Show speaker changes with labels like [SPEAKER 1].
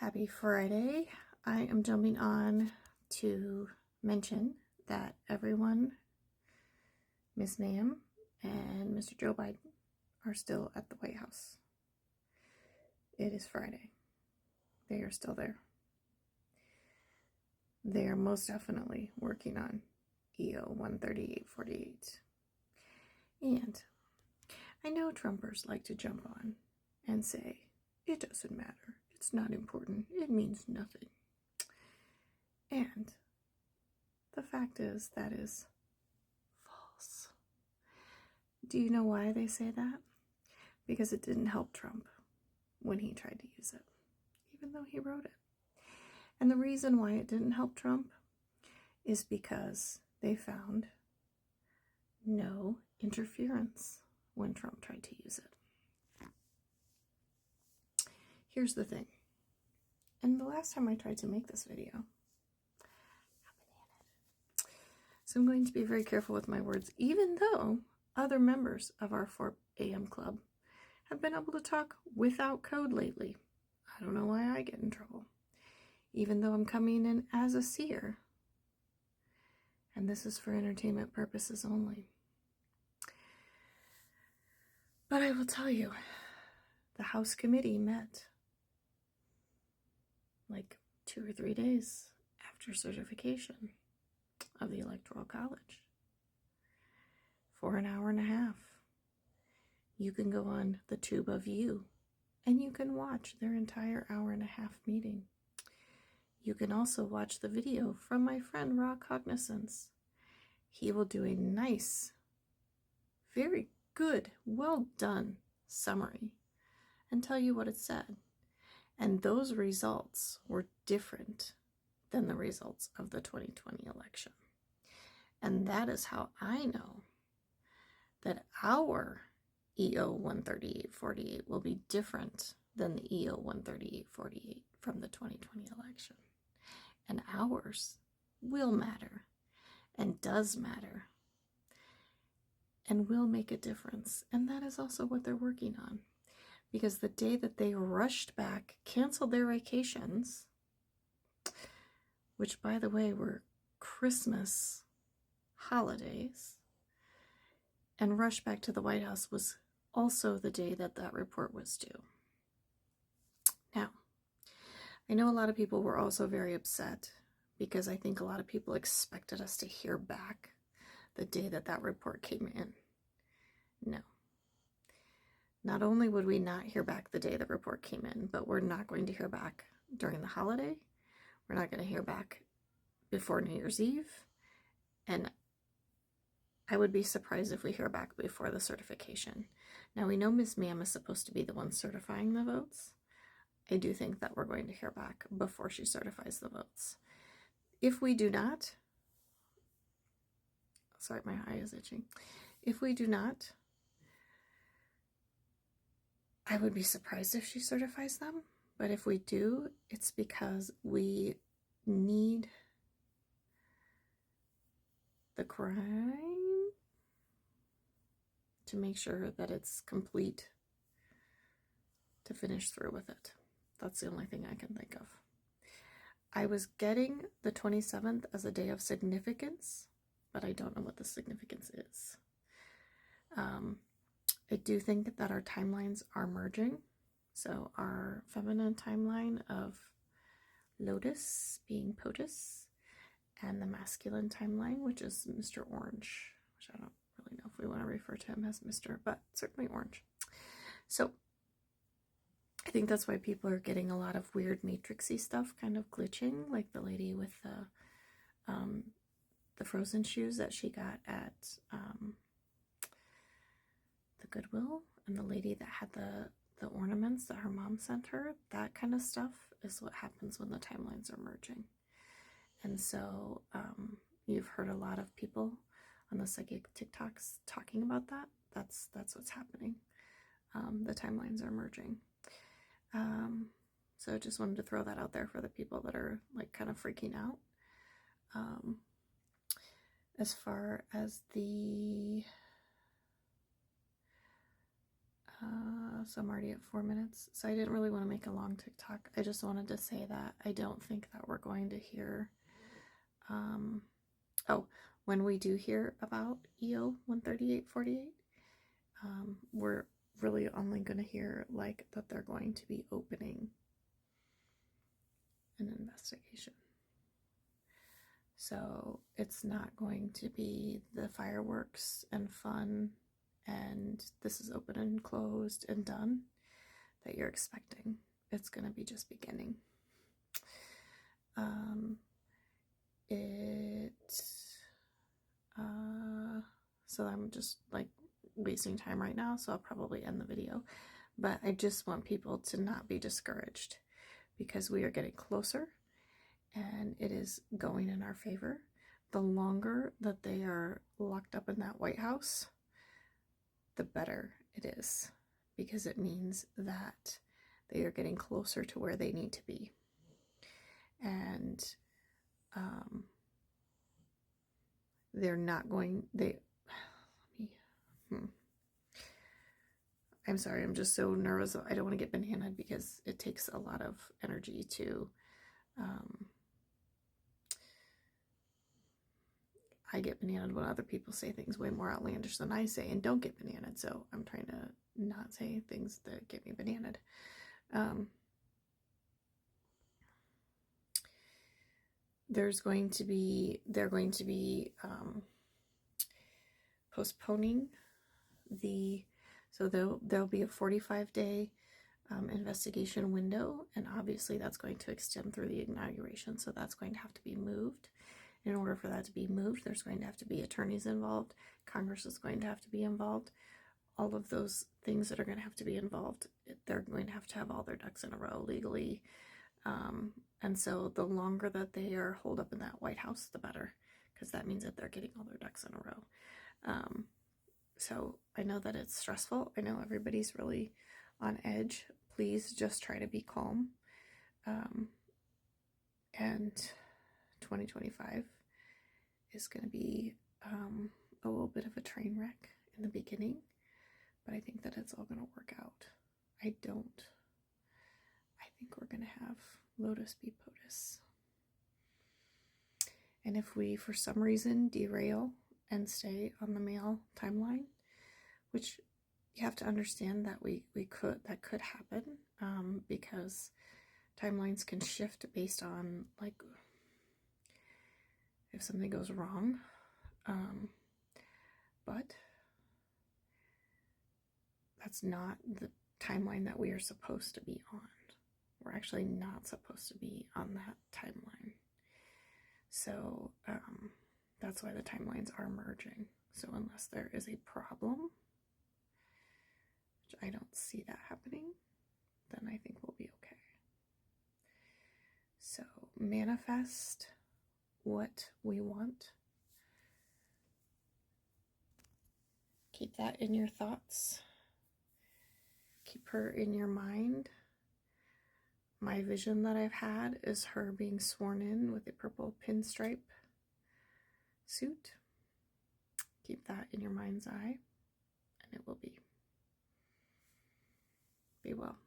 [SPEAKER 1] Happy Friday. I am jumping on to mention that everyone, Miss Ma'am and Mr. Joe Biden, are still at the White House. It is Friday. They are still there. They are most definitely working on EO13848. And I know Trumpers like to jump on and say, it doesn't matter. It's not important. It means nothing. And the fact is, that is false. Do you know why they say that? Because it didn't help Trump when he tried to use it, even though he wrote it. And the reason why it didn't help Trump is because they found no interference when Trump tried to use it. Here's the thing. And the last time I tried to make this video, so I'm going to be very careful with my words, even though other members of our 4 a.m. club have been able to talk without code lately. I don't know why I get in trouble, even though I'm coming in as a seer. And this is for entertainment purposes only. But I will tell you, the House committee met like 2 or 3 days after certification of the Electoral College for an hour and a half. You can go on the tube of you and you can watch their entire hour and a half meeting. You can also watch the video from my friend Raw Cognizance. He will do a nice, very good, well done summary and tell you what it said. And those results were different than the results of the 2020 election. And that is how I know that our EO13848 will be different than the EO13848 from the 2020 election. And ours will matter and does matter and will make a difference. And that is also what they're working on. Because the day that they rushed back, canceled their vacations, which by the way were Christmas holidays, and rushed back to the White House was also the day that that report was due. Now, I know a lot of people were also very upset because I think a lot of people expected us to hear back the day that that report came in. No. Not only would we not hear back the day the report came in, but we're not going to hear back during the holiday. We're not going to hear back before New Year's Eve. And I would be surprised if we hear back before the certification. Now, we know Ms. Ma'am is supposed to be the one certifying the votes. I do think that we're going to hear back before she certifies the votes. If we do not, sorry, my eye is itching. If we do not, I would be surprised if she certifies them. But if we do, it's because we need the crime to make sure that it's complete to finish through with it. That's the only thing I can think of. I was getting the 27th as a day of significance, but I don't know what the significance is. I do think that our timelines are merging. So our feminine timeline of Lotus being POTUS, and the masculine timeline, which is Mr. Orange, which I don't really know if we want to refer to him as Mr., but certainly Orange. So I think that's why people are getting a lot of weird matrixy stuff kind of glitching, like the lady with the frozen shoes that she got at the Goodwill, and the lady that had the ornaments that her mom sent her. That kind of stuff is what happens when the timelines are merging. And so you've heard a lot of people on the psychic TikToks talking about that. That's what's happening. The timelines are merging. So I just wanted to throw that out there for the people that are like kind of freaking out. As far as the So I'm already at 4 minutes. So I didn't really want to make a long TikTok. I just wanted to say that I don't think that we're going to hear, oh, when we do hear about EO13848, we're really only going to hear like that they're going to be opening an investigation. So it's not going to be the fireworks and fun and this is open and closed and done that you're expecting. It's going to be just beginning. So I'm just like wasting time right now, so I'll probably end the video. But I just want people to not be discouraged because we are getting closer and it is going in our favor. The longer that they are locked up in that White House, the better it is, because it means that they are getting closer to where they need to be. And they're not going, I'm sorry, I'm just so nervous. I don't want to get bananaed because it takes a lot of energy to, I get bananaed when other people say things way more outlandish than I say and don't get bananaed. So I'm trying to not say things that get me bananaed. They're going to be postponing so there'll be a 45-day investigation window, and obviously that's going to extend through the inauguration, so that's going to have to be moved. In order for that to be moved, there's going to have to be attorneys involved, Congress is going to have to be involved, all of those things that are going to have to be involved, they're going to have all their ducks in a row legally. And so the longer that they are holed up in that White House, the better, because that means that they're getting all their ducks in a row. So I know that it's stressful. I know everybody's really on edge. Please just try to be calm. And 2025 is going to be a little bit of a train wreck in the beginning, but I think that it's all going to work out. I think we're going to have Lotus be POTUS. And if we, for some reason, derail and stay on the male timeline, which you have to understand that that could happen, because timelines can shift based on like if something goes wrong, but that's not the timeline that we are supposed to be on. We're actually not supposed to be on that timeline. So that's why the timelines are merging. So unless there is a problem, which I don't see that happening, then I think we'll be okay. So manifest what we want. Keep that in your thoughts. Keep her in your mind. My vision that I've had is her being sworn in with a purple pinstripe suit. Keep that in your mind's eye, and it will be. Be well.